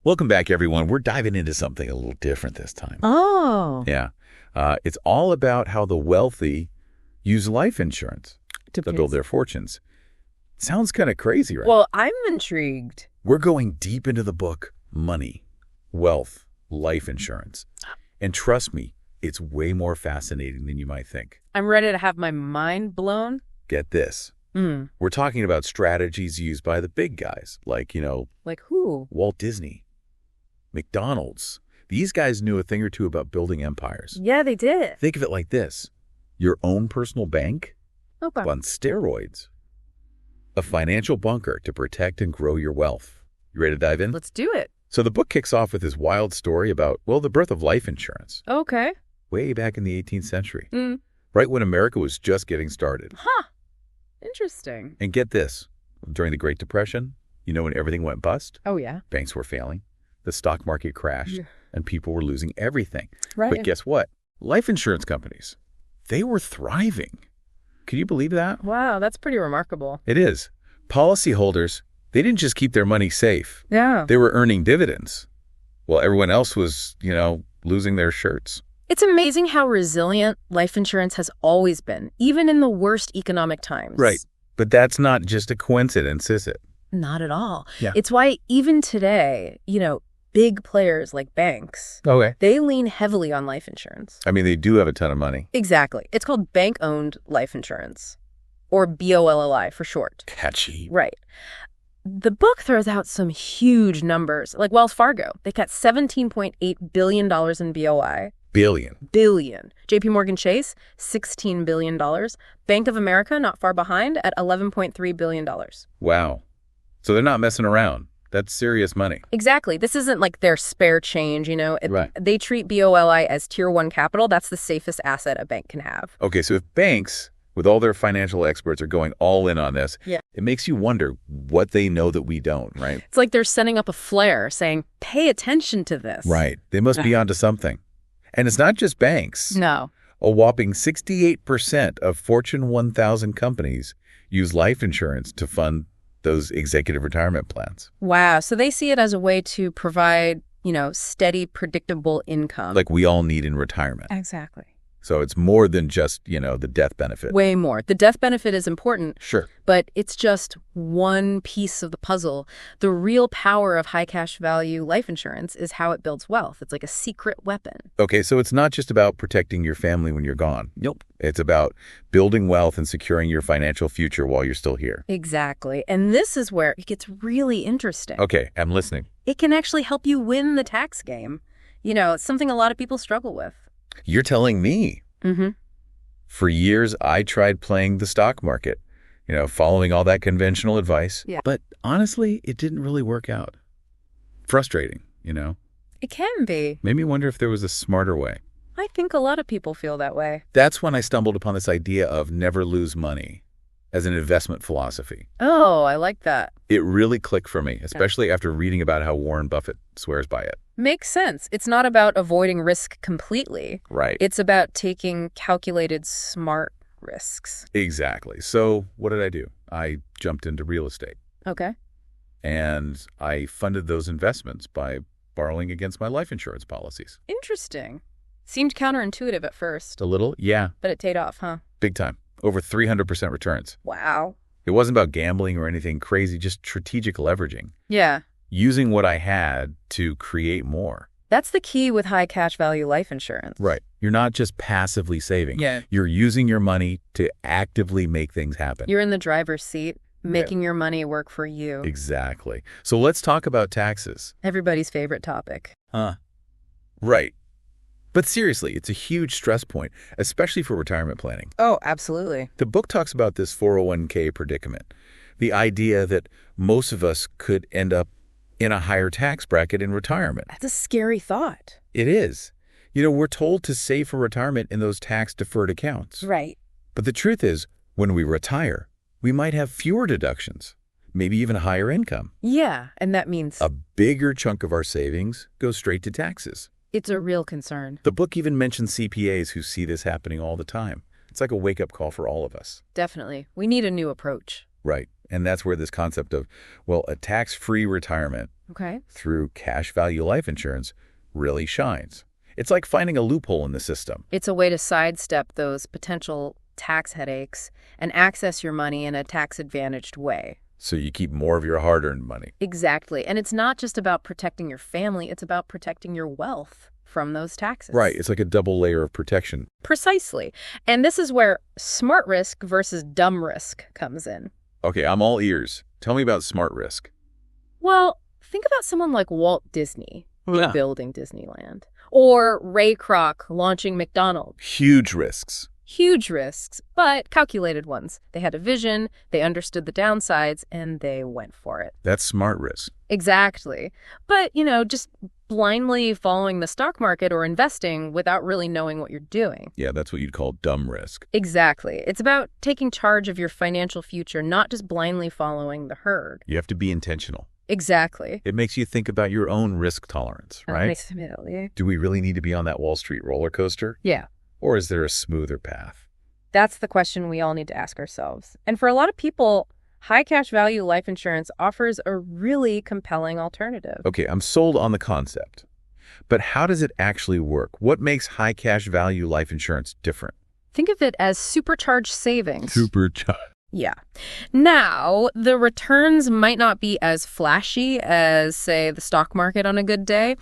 Welcome back, everyone. We're diving into something a little different this time. Oh. Yeah. It's all about how the wealthy use life insurance to build their fortunes. Sounds kind of crazy, right? Well, I'm intrigued. We're going deep into the book, Money, Wealth, Life Insurance. And trust me, it's way more fascinating than you might think. I'm ready to have my mind blown. Get this. We're talking about strategies used by the big guys, like, Like who? Walt Disney, McDonald's. These guys knew a thing or two about building empires. Yeah, they did. Think of it like this. Your own personal bank Okay. on steroids. A financial bunker to protect and grow your wealth. You ready to dive in? Let's do it. So the book kicks off with this wild story about, the birth of life insurance. Okay. Way back in the 18th century. Right when America was just getting started. Huh. Interesting. And get this. During the Great Depression, when everything went bust? Oh, yeah. Banks were failing. The stock market crashed. And people were losing everything. Right. But guess what? Life insurance companies, they were thriving. Can you believe that? Wow, that's pretty remarkable. It is. Policyholders, they didn't just keep their money safe. Yeah. They were earning dividends while everyone else was, losing their shirts. It's amazing how resilient life insurance has always been, even in the worst economic times. Right. But that's not just a coincidence, is it? Not at all. Yeah. It's why even today, big players like banks, Okay. they lean heavily on life insurance. I mean, they do have a ton of money. Exactly. It's called bank-owned life insurance, or BOLLI for short. Catchy. Right. The book throws out some huge numbers, like Wells Fargo. They got $17.8 billion in BOI. Billion. JP Morgan Chase, $16 billion. Bank of America, not far behind, at $11.3 billion. Wow. So they're not messing around. That's serious money. Exactly. This isn't like their spare change, Right. They treat BOLI as Tier 1 capital. That's the safest asset a bank can have. Okay, so if banks, with all their financial experts, are going all in on this, it makes you wonder what they know that we don't, right? It's like they're setting up a flare saying, pay attention to this. Right. They must be onto something. And it's not just banks. No. A whopping 68% of Fortune 1000 companies use life insurance to fund those executive retirement plans. Wow. So they see it as a way to provide, steady, predictable income. Like we all need in retirement. Exactly. So it's more than just, the death benefit. Way more. The death benefit is important. Sure. But it's just one piece of the puzzle. The real power of high cash value life insurance is how it builds wealth. It's like a secret weapon. Okay, so it's not just about protecting your family when you're gone. Nope. It's about building wealth and securing your financial future while you're still here. Exactly. And this is where it gets really interesting. Okay, I'm listening. It can actually help you win the tax game. It's something a lot of people struggle with. You're telling me. Mm-hmm. For years, I tried playing the stock market, following all that conventional advice. Yeah. But honestly, it didn't really work out. Frustrating, It can be. Made me wonder if there was a smarter way. I think a lot of people feel that way. That's when I stumbled upon this idea of never lose money as an investment philosophy. Oh, I like that. It really clicked for me, especially after reading about how Warren Buffett swears by it. Makes sense. It's not about avoiding risk completely. Right. It's about taking calculated, smart risks. Exactly. So what did I do? I jumped into real estate. Okay. And I funded those investments by borrowing against my life insurance policies. Interesting. Seemed counterintuitive at first. A little? Yeah. But it paid off, huh? Big time. Over 300% returns. Wow. It wasn't about gambling or anything crazy, just strategic leveraging. Yeah. Using what I had to create more. That's the key with high cash value life insurance. Right. You're not just passively saving. Yeah. You're using your money to actively make things happen. You're in the driver's seat, making your money work for you. Exactly. So let's talk about taxes. Everybody's favorite topic. Right. But seriously, it's a huge stress point, especially for retirement planning. Oh, absolutely. The book talks about this 401k predicament, the idea that most of us could end up in a higher tax bracket in retirement. That's a scary thought. It is. We're told to save for retirement in those tax-deferred accounts. Right. But the truth is, when we retire, we might have fewer deductions, maybe even higher income. Yeah, and that means A bigger chunk of our savings goes straight to taxes. it's a real concern. The book even mentions CPAs who see this happening all the time. It's like a wake-up call for all of us. Definitely. We need a new approach. Right. And that's where this concept of, a tax-free retirement Okay. through cash value life insurance really shines. It's like finding a loophole in the system. It's a way to sidestep those potential tax headaches and access your money in a tax-advantaged way. So you keep more of your hard-earned money. Exactly. And it's not just about protecting your family, it's about protecting your wealth from those taxes. Right. It's like a double layer of protection. Precisely. And this is where smart risk versus dumb risk comes in. Okay, I'm all ears. Tell me about smart risk. Well, think about someone like Walt Disney building Disneyland, or Ray Kroc launching McDonald's. Huge risks. Huge risks, but calculated ones. They had a vision, they understood the downsides, and they went for it. That's smart risk. Exactly. But, just blindly following the stock market or investing without really knowing what you're doing. Yeah, that's what you'd call dumb risk. Exactly. It's about taking charge of your financial future, not just blindly following the herd. You have to be intentional. Exactly. It makes you think about your own risk tolerance, right? Definitely. Do we really need to be on that Wall Street roller coaster? Yeah. Or is there a smoother path? That's the question we all need to ask ourselves. And for a lot of people, high cash value life insurance offers a really compelling alternative. Okay, I'm sold on the concept. But how does it actually work? What makes high cash value life insurance different? Think of it as supercharged savings. Supercharged. Yeah. Now, the returns might not be as flashy as, say, the stock market on a good day,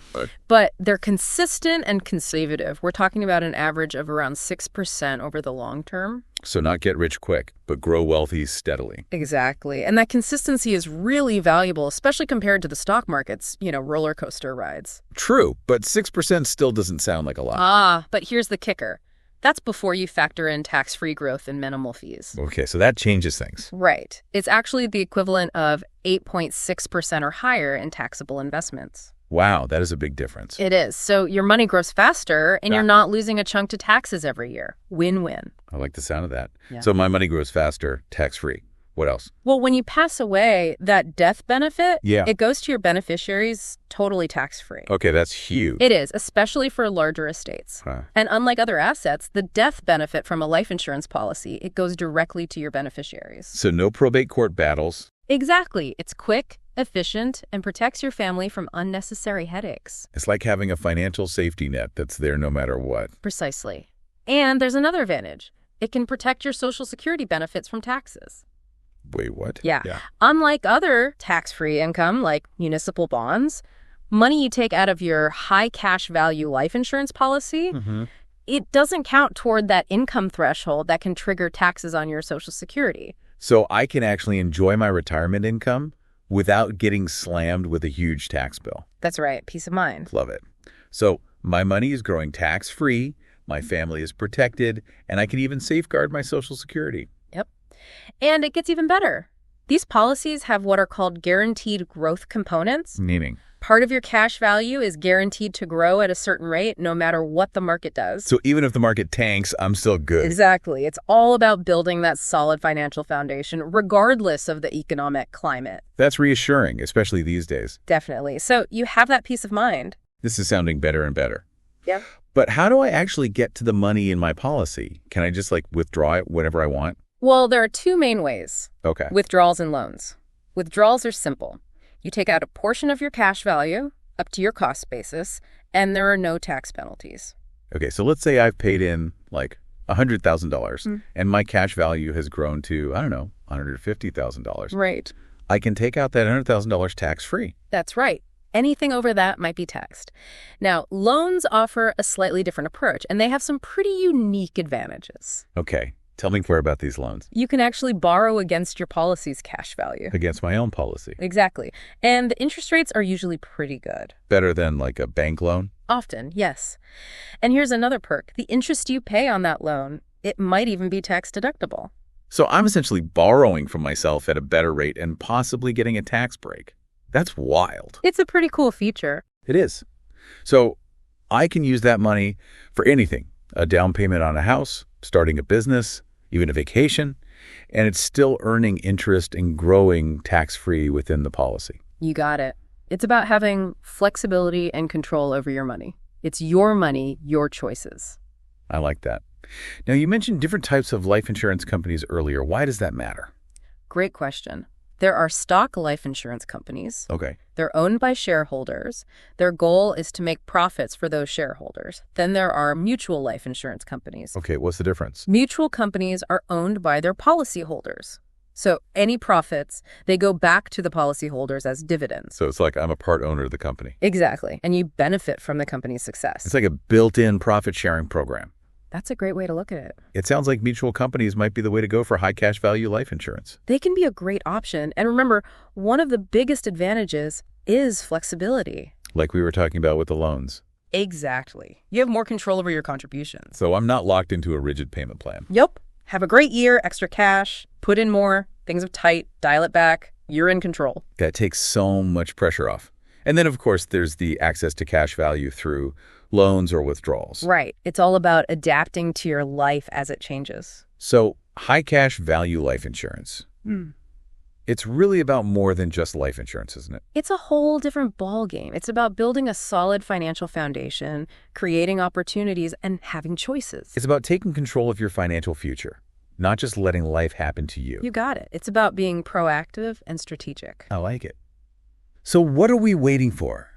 but they're consistent and conservative. We're talking about an average of around 6% over the long term. So not get rich quick, but grow wealthy steadily. Exactly. And that consistency is really valuable, especially compared to the stock market's, roller coaster rides. True, but 6% still doesn't sound like a lot. But here's the kicker. That's before you factor in tax-free growth and minimal fees. Okay, so that changes things. Right. It's actually the equivalent of 8.6% or higher in taxable investments. Wow, that is a big difference. It is. So your money grows faster and you're not losing a chunk to taxes every year. Win-win. I like the sound of that. Yeah. So my money grows faster, tax-free. What else? Well, when you pass away, that death benefit, Yeah. it goes to your beneficiaries totally tax-free. Okay, that's huge. It is, especially for larger estates. Huh. And unlike other assets, the death benefit from a life insurance policy, it goes directly to your beneficiaries. So no probate court battles. Exactly. It's quick, efficient, and protects your family from unnecessary headaches. It's like having a financial safety net that's there no matter what. Precisely. And there's another advantage. It can protect your Social Security benefits from taxes. Wait, what? Yeah. Unlike other tax-free income like municipal bonds, money you take out of your high cash value life insurance policy, it doesn't count toward that income threshold that can trigger taxes on your Social Security. So I can actually enjoy my retirement income without getting slammed with a huge tax bill. That's right. Peace of mind. Love it. So my money is growing tax-free, my family is protected, and I can even safeguard my Social Security. Yep. And it gets even better. These policies have what are called guaranteed growth components. Meaning? Part of your cash value is guaranteed to grow at a certain rate no matter what the market does. So even if the market tanks, I'm still good. Exactly. It's all about building that solid financial foundation regardless of the economic climate. That's reassuring, especially these days. Definitely. So you have that peace of mind. This is sounding better and better. Yeah. But how do I actually get to the money in my policy? Can I just withdraw it whenever I want? Well, there are two main ways. Okay. Withdrawals and loans. Withdrawals are simple. You take out a portion of your cash value up to your cost basis, and there are no tax penalties. Okay, so let's say I've paid in $100,000 and my cash value has grown to, I don't know, $150,000. Right. I can take out that $100,000 tax-free. That's right. Anything over that might be taxed. Now, loans offer a slightly different approach, and they have some pretty unique advantages. Okay, tell me more about these loans. You can actually borrow against your policy's cash value. Against my own policy. Exactly. And the interest rates are usually pretty good. Better than a bank loan? Often, yes. And here's another perk. The interest you pay on that loan, it might even be tax deductible. So I'm essentially borrowing from myself at a better rate and possibly getting a tax break. That's wild. It's a pretty cool feature. It is. So I can use that money for anything. A down payment on a house, starting a business, even a vacation, and it's still earning interest and growing tax-free within the policy. You got it. It's about having flexibility and control over your money. It's your money, your choices. I like that. Now, you mentioned different types of life insurance companies earlier. Why does that matter? Great question. There are stock life insurance companies. Okay. They're owned by shareholders. Their goal is to make profits for those shareholders. Then there are mutual life insurance companies. Okay, what's the difference? Mutual companies are owned by their policyholders. So any profits, they go back to the policyholders as dividends. So it's like I'm a part owner of the company. Exactly. And you benefit from the company's success. It's like a built-in profit-sharing program. That's a great way to look at it. It sounds like mutual companies might be the way to go for high cash value life insurance. They can be a great option. And remember, one of the biggest advantages is flexibility. Like we were talking about with the loans. Exactly. You have more control over your contributions. So I'm not locked into a rigid payment plan. Yep. Have a great year, extra cash, put in more, things are tight, dial it back. You're in control. That takes so much pressure off. And then, of course, there's the access to cash value through loans or withdrawals. Right. It's all about adapting to your life as it changes. So high cash value life insurance. It's really about more than just life insurance, isn't it? It's a whole different ballgame. It's about building a solid financial foundation, creating opportunities, and having choices. It's about taking control of your financial future, not just letting life happen to you. You got it. It's about being proactive and strategic. I like it. So what are we waiting for?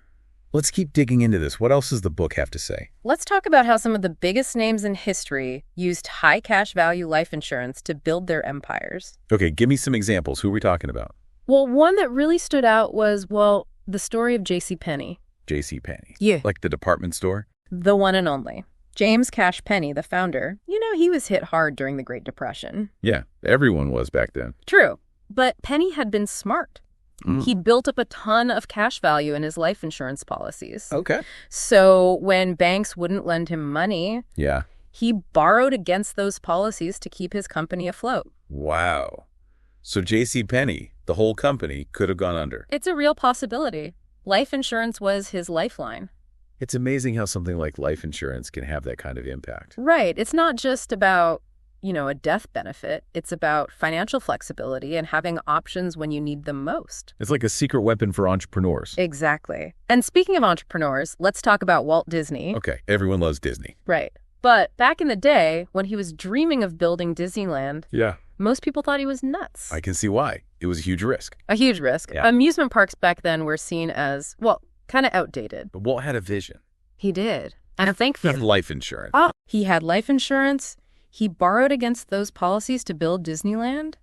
Let's keep digging into this. What else does the book have to say? Let's talk about how some of the biggest names in history used high cash value life insurance to build their empires. Okay, give me some examples. Who are we talking about? Well, one that really stood out was, the story of J.C. Penney. J.C. Penney. Yeah. Like the department store? The one and only. James Cash Penney, the founder, he was hit hard during the Great Depression. Yeah, everyone was back then. True. But Penney had been smart. He built up a ton of cash value in his life insurance policies. Okay. So when banks wouldn't lend him money, Yeah. he borrowed against those policies to keep his company afloat. Wow. So J.C. Penney, the whole company, could have gone under. It's a real possibility. Life insurance was his lifeline. It's amazing how something like life insurance can have that kind of impact. Right. It's not just about, a death benefit. It's about financial flexibility and having options when you need them most. It's like a secret weapon for entrepreneurs. Exactly. And speaking of entrepreneurs, let's talk about Walt Disney. Okay, everyone loves Disney. Right. But back in the day, when he was dreaming of building Disneyland, Yeah. most people thought he was nuts. I can see why. It was a huge risk. A huge risk. Yeah. Amusement parks back then were seen as, kind of outdated. But Walt had a vision. He did. And He had life insurance. He had life insurance. He borrowed against those policies to build Disneyland,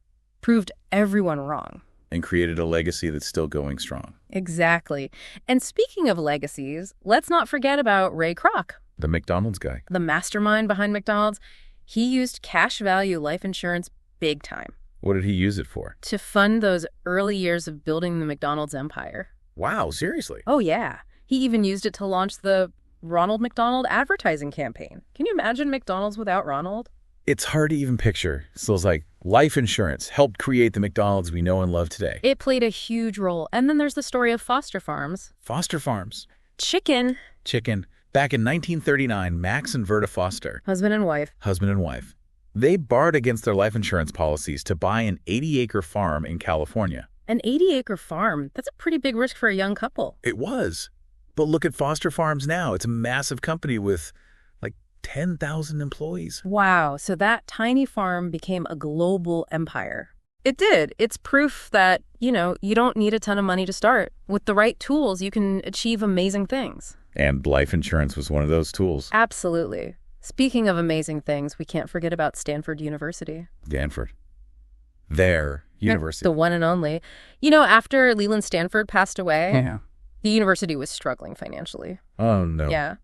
proved everyone wrong. And created a legacy that's still going strong. Exactly. And speaking of legacies, let's not forget about Ray Kroc, The McDonald's guy. the mastermind behind McDonald's. He used cash value life insurance big time What did he use it for? to fund those early years of building the McDonald's empire. Wow, seriously? Oh, yeah. He even used it to launch the Ronald McDonald advertising campaign. Can you imagine McDonald's without Ronald? It's hard to even picture. So it's like life insurance helped create the McDonald's we know and love today. It played a huge role. And then there's the story of foster farms. Foster farms. Chicken. Back in 1939, Max and Verta Foster, Husband and wife. they borrowed against their life insurance policies to buy an 80-acre farm in California. An 80-acre farm. That's a pretty big risk for a young couple. It was. But look at Foster Farms now. It's a massive company with like 10,000 employees. Wow. So that tiny farm became a global empire. It did. It's proof that, you don't need a ton of money to start. With the right tools, you can achieve amazing things. And life insurance was one of those tools. Absolutely. Speaking of amazing things, we can't forget about Stanford University. Stanford. Their university. The one and only. After Leland Stanford passed away, the university was struggling financially. Oh, no. Yeah.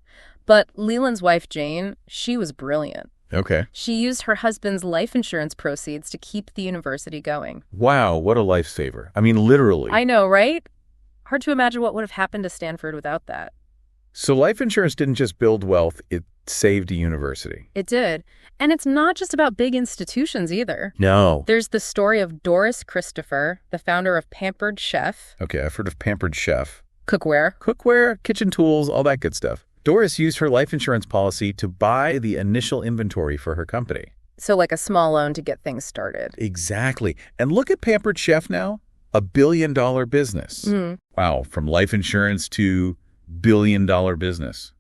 But Leland's wife, Jane, she was brilliant. Okay. She used her husband's life insurance proceeds to keep the university going. Wow, what a lifesaver. I mean, literally. I know, right? Hard to imagine what would have happened to Stanford without that. So life insurance didn't just build wealth, it saved a university. It did. And it's not just about big institutions either. No. There's the story of Doris Christopher, the founder of Pampered Chef. Okay, I've heard of Pampered Chef. Cookware, kitchen tools, all that good stuff. Doris used her life insurance policy to buy the initial inventory for her company. So like a small loan to get things started. Exactly. And look at Pampered Chef now, a billion-dollar business. Wow, from life insurance to billion-dollar business.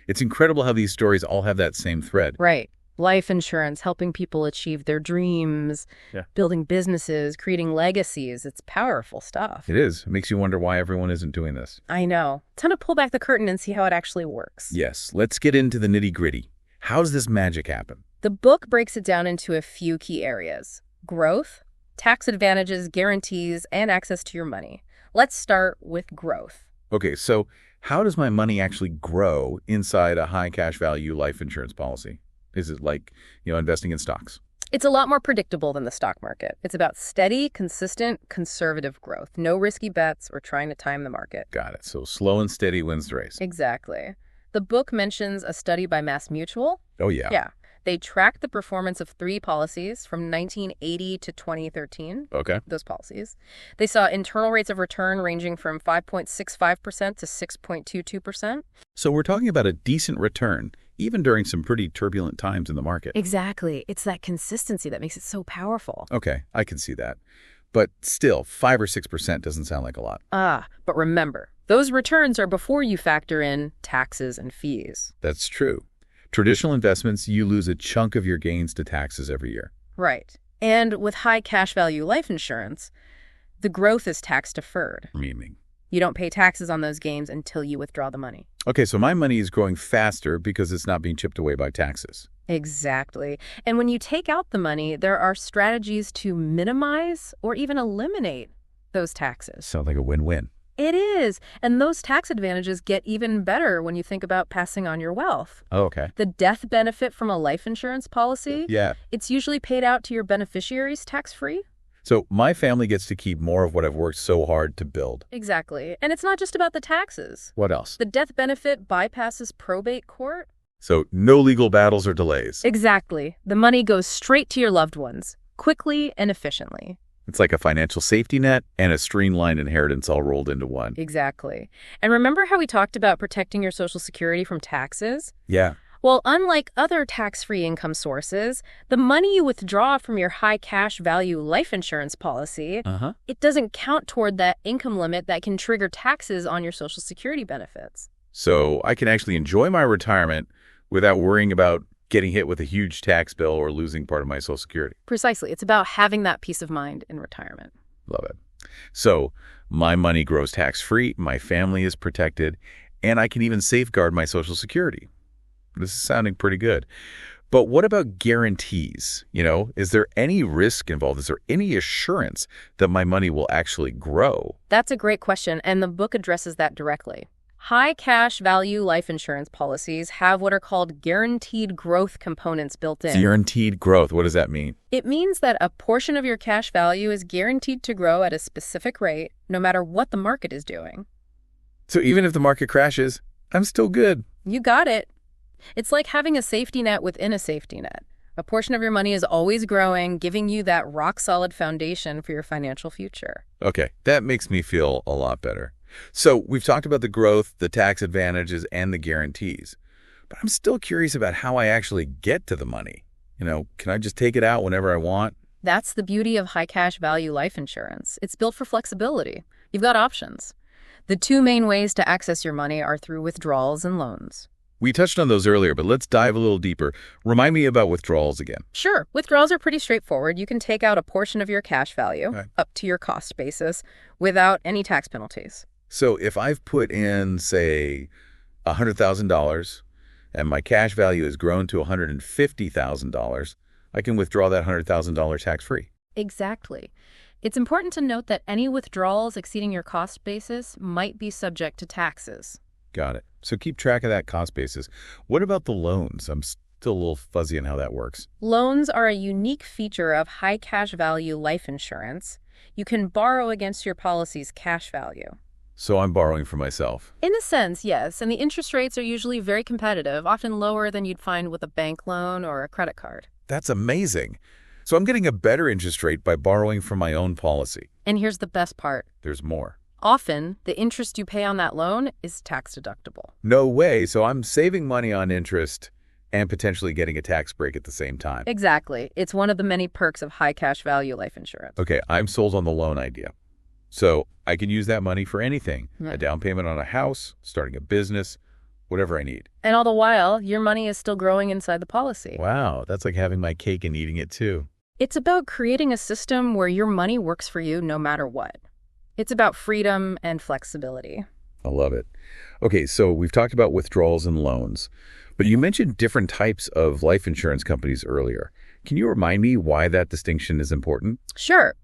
It's incredible how these stories all have that same thread. Right. Life insurance, helping people achieve their dreams, building businesses, creating legacies. It's powerful stuff. It is. It makes you wonder why everyone isn't doing this. I know. Time to pull back the curtain and see how it actually works. Yes. Let's get into the nitty-gritty. How does this magic happen? The book breaks it down into a few key areas: growth, tax advantages, guarantees, and access to your money. Let's start with growth. Okay, so how does my money actually grow inside a high cash value life insurance policy? Is it like, investing in stocks? It's a lot more predictable than the stock market. It's about steady, consistent, conservative growth. No risky bets or trying to time the market. Got it. So slow and steady wins the race. Exactly. The book mentions a study by MassMutual. Oh, yeah. Yeah. They tracked the performance of 3 policies from 1980 to 2013. Okay. Those policies. They saw internal rates of return ranging from 5.65% to 6.22%. So we're talking about a decent return, even during some pretty turbulent times in the market. Exactly. It's that consistency that makes it so powerful. Okay, I can see that. But still, 5 or 6% doesn't sound like a lot. But remember, those returns are before you factor in taxes and fees. That's true. Traditional investments, you lose a chunk of your gains to taxes every year. Right. And with high cash value life insurance, the growth is tax deferred. Meaning? You don't pay taxes on those gains until you withdraw the money. Okay, so my money is growing faster because it's not being chipped away by taxes. Exactly. And when you take out the money, there are strategies to minimize or even eliminate those taxes. Sounds like a win-win. It is. And those tax advantages get even better when you think about passing on your wealth. Oh, okay. The death benefit from a life insurance policy, Yeah. it's usually paid out to your beneficiaries tax-free. So my family gets to keep more of what I've worked so hard to build. Exactly. And it's not just about the taxes. What else? The death benefit bypasses probate court. So no legal battles or delays. Exactly. The money goes straight to your loved ones, quickly and efficiently. It's like a financial safety net and a streamlined inheritance all rolled into one. Exactly. And remember how we talked about protecting your Social Security from taxes? Yeah. Well, unlike other tax-free income sources, the money you withdraw from your high cash value life insurance policy, it doesn't count toward that income limit that can trigger taxes on your Social Security benefits. So I can actually enjoy my retirement without worrying about getting hit with a huge tax bill or losing part of my Social Security. Precisely. It's about having that peace of mind in retirement. Love it. So my money grows tax-free, my family is protected, and I can even safeguard my Social Security. This is sounding pretty good. But what about guarantees? Is there any risk involved? Is there any assurance that my money will actually grow? That's a great question, and the book addresses that directly. High cash value life insurance policies have what are called guaranteed growth components built in. Guaranteed growth, what does that mean? It means that a portion of your cash value is guaranteed to grow at a specific rate, no matter what the market is doing. So even if the market crashes, I'm still good. You got it. It's like having a safety net within a safety net. A portion of your money is always growing, giving you that rock-solid foundation for your financial future. Okay, that makes me feel a lot better. So we've talked about the growth, the tax advantages, and the guarantees. But I'm still curious about how I actually get to the money. Can I just take it out whenever I want? That's the beauty of high cash value life insurance. It's built for flexibility. You've got options. The 2 main ways to access your money are through withdrawals and loans. We touched on those earlier, but let's dive a little deeper. Remind me about withdrawals again. Sure. Withdrawals are pretty straightforward. You can take out a portion of your cash value, up to your cost basis, without any tax penalties. So if I've put in, say, $100,000 and my cash value has grown to $150,000, I can withdraw that $100,000 tax-free. Exactly. It's important to note that any withdrawals exceeding your cost basis might be subject to taxes. Got it. So keep track of that cost basis. What about the loans? I'm still a little fuzzy on how that works. Loans are a unique feature of high cash value life insurance. You can borrow against your policy's cash value. So I'm borrowing for myself. In a sense, yes. And the interest rates are usually very competitive, often lower than you'd find with a bank loan or a credit card. That's amazing. So I'm getting a better interest rate by borrowing from my own policy. And here's the best part. There's more. Often, the interest you pay on that loan is tax deductible. No way. So I'm saving money on interest and potentially getting a tax break at the same time. Exactly. It's one of the many perks of high cash value life insurance. Okay, I'm sold on the loan idea. So I can use that money for anything. Right. A down payment on a house, starting a business, whatever I need. And all the while, your money is still growing inside the policy. Wow, that's like having my cake and eating it too. It's about creating a system where your money works for you no matter what. It's about freedom and flexibility. I love it. Okay, so we've talked about withdrawals and loans, but you mentioned different types of life insurance companies earlier. Can you remind me why that distinction is important? Sure.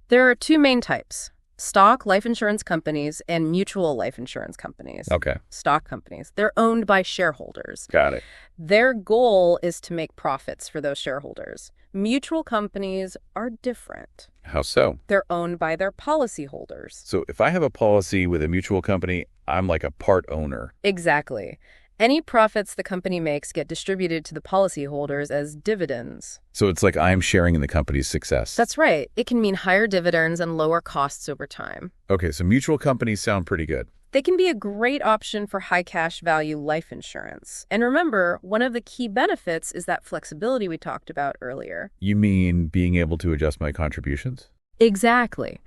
There are two main types: stock life insurance companies and mutual life insurance companies. Okay. Stock companies. They're owned by shareholders. Got it. Their goal is to make profits for those shareholders. Mutual companies are different. How so? They're owned by their policyholders. So if I have a policy with a mutual company, I'm like a part owner. Exactly. Any profits the company makes get distributed to the policyholders as dividends. So it's like I'm sharing in the company's success. That's right. It can mean higher dividends and lower costs over time. Okay, so mutual companies sound pretty good. They can be a great option for high cash value life insurance. And remember, one of the key benefits is that flexibility we talked about earlier. You mean being able to adjust my contributions? Exactly.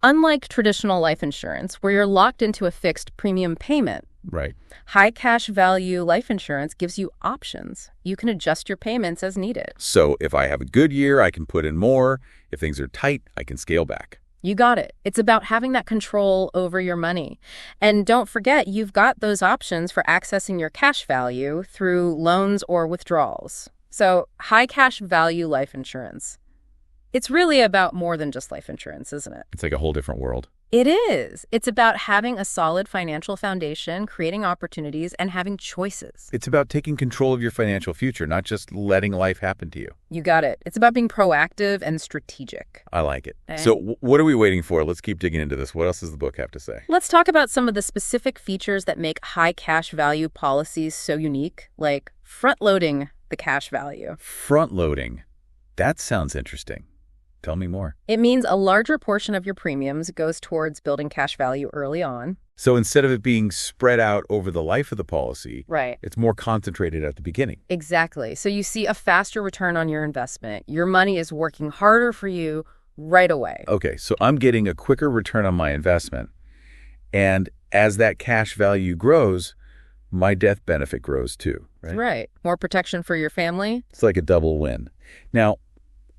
Unlike traditional life insurance, where you're locked into a fixed premium payment, Right. high cash value life insurance gives you options. You can adjust your payments as needed. So if I have a good year, I can put in more. If things are tight, I can scale back. You got it. It's about having that control over your money. And don't forget, you've got those options for accessing your cash value through loans or withdrawals. So high cash value life insurance. It's really about more than just life insurance, isn't it? It's like a whole different world. It is. It's about having a solid financial foundation, creating opportunities, and having choices. It's about taking control of your financial future, not just letting life happen to you. You got it. It's about being proactive and strategic. I like it. Eh? So what are we waiting for? Let's keep digging into this. What else does the book have to say? Let's talk about some of the specific features that make high cash value policies so unique, like front-loading the cash value. Front-loading. That sounds interesting. Tell me more. It means a larger portion of your premiums goes towards building cash value early on. So instead of it being spread out over the life of the policy, Right. it's more concentrated at the beginning. Exactly. So you see a faster return on your investment. Your money is working harder for you right away. Okay, so I'm getting a quicker return on my investment. And as that cash value grows, my death benefit grows too, right? Right. More protection for your family. It's like a double win. Now,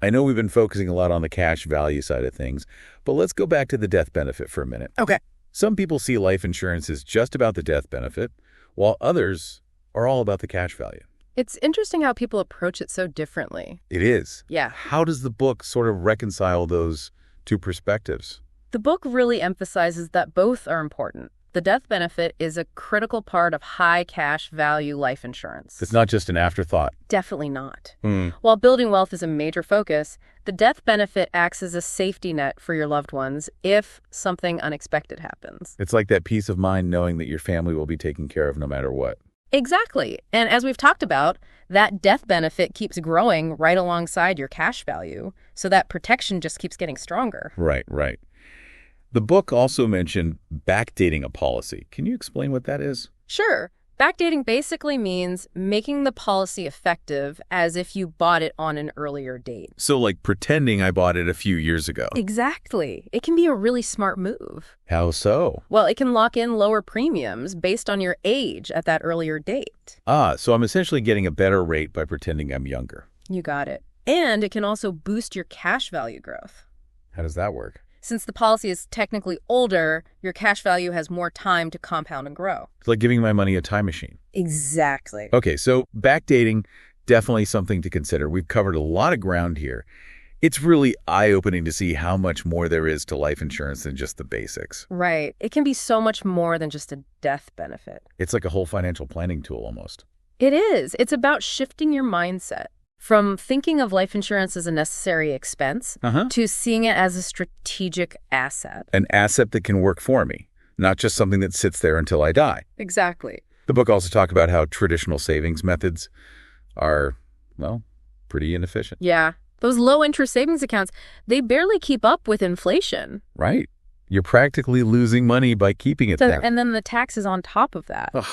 I know we've been focusing a lot on the cash value side of things, but let's go back to the death benefit for a minute. Okay. Some people see life insurance as just about the death benefit, while others are all about the cash value. It's interesting how people approach it so differently. It is. Yeah. How does the book sort of reconcile those two perspectives? The book really emphasizes that both are important. The death benefit is a critical part of high cash value life insurance. It's not just an afterthought. Definitely not. While building wealth is a major focus, the death benefit acts as a safety net for your loved ones if something unexpected happens. It's like that peace of mind knowing that your family will be taken care of no matter what. Exactly. And as we've talked about, that death benefit keeps growing right alongside your cash value, so that protection just keeps getting stronger. Right, right. The book also mentioned backdating a policy. Can you explain what that is? Sure. Backdating basically means making the policy effective as if you bought it on an earlier date. So like pretending I bought it a few years ago. Exactly. It can be a really smart move. How so? Well, it can lock in lower premiums based on your age at that earlier date. So I'm essentially getting a better rate by pretending I'm younger. You got it. And it can also boost your cash value growth. How does that work? Since the policy is technically older, your cash value has more time to compound and grow. It's like giving my money a time machine. Exactly. Okay, so backdating, definitely something to consider. We've covered a lot of ground here. It's really eye-opening to see how much more there is to life insurance than just the basics. Right. It can be so much more than just a death benefit. It's like a whole financial planning tool almost. It is. It's about shifting your mindset from thinking of life insurance as a necessary expense to seeing it as a strategic asset. An asset that can work for me, not just something that sits there until I die. Exactly. The book also talks about how traditional savings methods are, well, pretty inefficient. Yeah. Those low-interest savings accounts, they barely keep up with inflation. Right. You're practically losing money by keeping it there. And then the taxes on top of that. Ugh,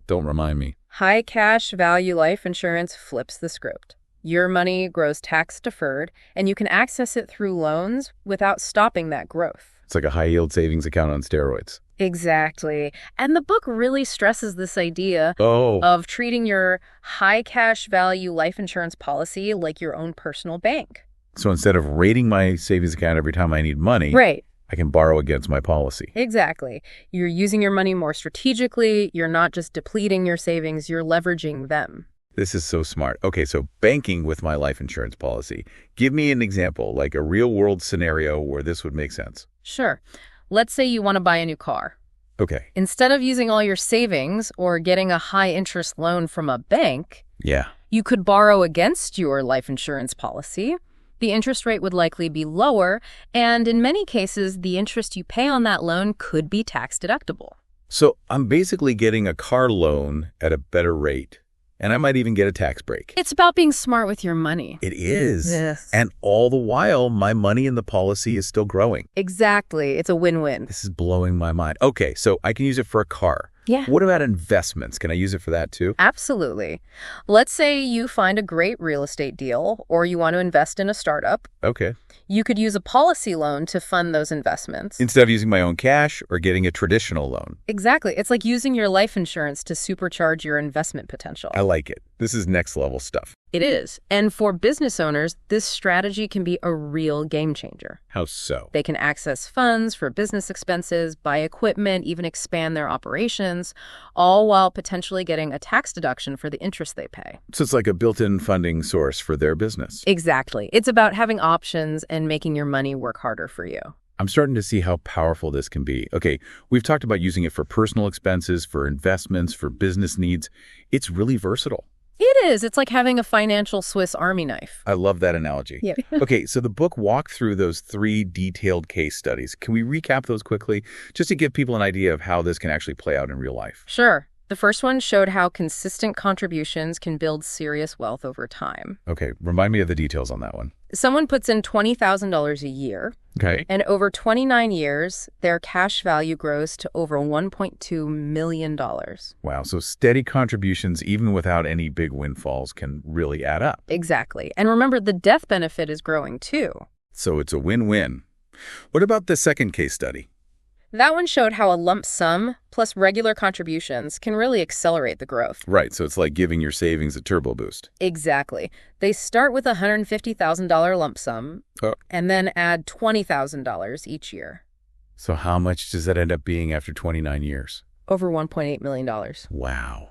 don't remind me. High cash value life insurance flips the script. Your money grows tax-deferred, and you can access it through loans without stopping that growth. It's like a high-yield savings account on steroids. Exactly. And the book really stresses this idea Oh, of treating your high cash value life insurance policy like your own personal bank. so instead of raiding my savings account every time I need money, Right. I can borrow against my policy. Exactly. You're using your money more strategically. You're not just depleting your savings, you're leveraging them. This is so smart. Okay, so banking with my life insurance policy. Give me an example, like a real-world scenario where this would make sense. Sure. Let's say you want to buy a new car. Okay. Instead of using all your savings or getting a high-interest loan from a bank, Yeah. you could borrow against your life insurance policy. The interest rate would likely be lower, and in many cases, the interest you pay on that loan could be tax deductible. So I'm basically getting a car loan at a better rate, and I might even get a tax break. It's about being smart with your money. It is. Yes. And all the while, my money in the policy is still growing. Exactly. It's a win-win. This is blowing my mind. Okay, so I can use it for a car. Yeah. What about investments? Can I use it for that too? Absolutely. Let's say you find a great real estate deal or you want to invest in a startup. Okay. You could use a policy loan to fund those investments. Instead of using my own cash or getting a traditional loan. Exactly. It's like using your life insurance to supercharge your investment potential. I like it. This is next level stuff. It is. And for business owners, this strategy can be a real game changer. How so? They can access funds for business expenses, buy equipment, even expand their operations, all while potentially getting a tax deduction for the interest they pay. So it's like a built-in funding source for their business. Exactly. It's about having options and making your money work harder for you. I'm starting to see how powerful this can be. Okay, we've talked about using it for personal expenses, for investments, for business needs. It's really versatile. It is. It's like having a financial Swiss Army knife. I love that analogy. Yeah. Okay, so the book walked through those 3 detailed case studies. Can we recap those quickly, just to give people an idea of how this can actually play out in real life? Sure. The first one showed how consistent contributions can build serious wealth over time. Okay, remind me of the details on that one. Someone puts in $20,000 a year, Okay. and over 29 years, their cash value grows to over $1.2 million. Wow, so steady contributions, even without any big windfalls, can really add up. Exactly. And remember, the death benefit is growing too. So it's a win-win. What about the second case study? That one showed how a lump sum plus regular contributions can really accelerate the growth. Right, so it's like giving your savings a turbo boost. Exactly. They start with a $150,000 lump sum Oh. and then add $20,000 each year. So how much does that end up being after 29 years? Over $1.8 million. Wow.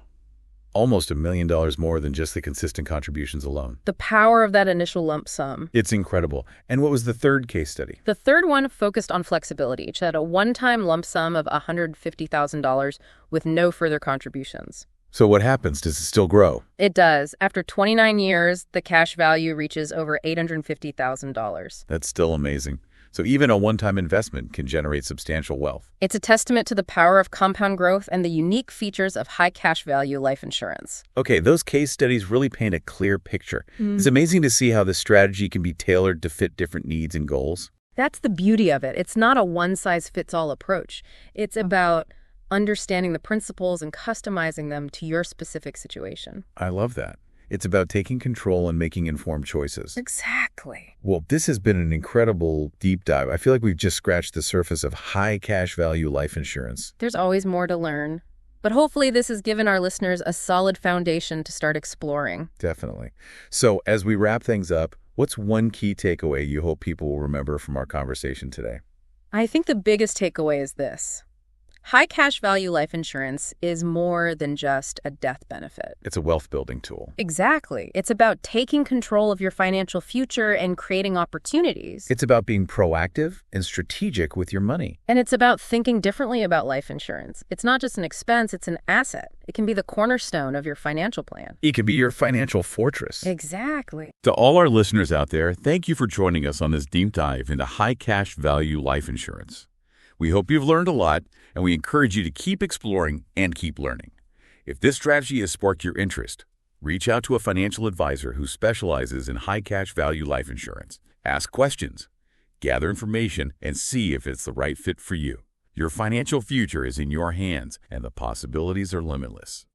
Almost $1 million more than just the consistent contributions alone. The power of that initial lump sum. It's incredible. And what was the third case study? The third one focused on flexibility. It had a one-time lump sum of $150,000 with no further contributions. So what happens? Does it still grow? It does. After 29 years, the cash value reaches over $850,000. That's still amazing. So even a one-time investment can generate substantial wealth. It's a testament to the power of compound growth and the unique features of high cash value life insurance. Okay, those case studies really paint a clear picture. It's amazing to see how this strategy can be tailored to fit different needs and goals. That's the beauty of it. It's not a one-size-fits-all approach. It's about understanding the principles and customizing them to your specific situation. I love that. It's about taking control and making informed choices. Exactly. Well, this has been an incredible deep dive. I feel like we've just scratched the surface of high cash value life insurance. There's always more to learn. But hopefully this has given our listeners a solid foundation to start exploring. Definitely. So as we wrap things up, what's one key takeaway you hope people will remember from our conversation today? I think the biggest takeaway is this. High cash value life insurance is more than just a death benefit. It's a wealth building tool. Exactly. It's about taking control of your financial future and creating opportunities. It's about being proactive and strategic with your money. And it's about thinking differently about life insurance. It's not just an expense, it's an asset. It can be the cornerstone of your financial plan. It can be your financial fortress. Exactly. To all our listeners out there, thank you for joining us on this deep dive into high cash value life insurance. We hope you've learned a lot, and we encourage you to keep exploring and keep learning. If this strategy has sparked your interest, reach out to a financial advisor who specializes in high cash value life insurance. Ask questions, gather information, and see if it's the right fit for you. Your financial future is in your hands, and the possibilities are limitless.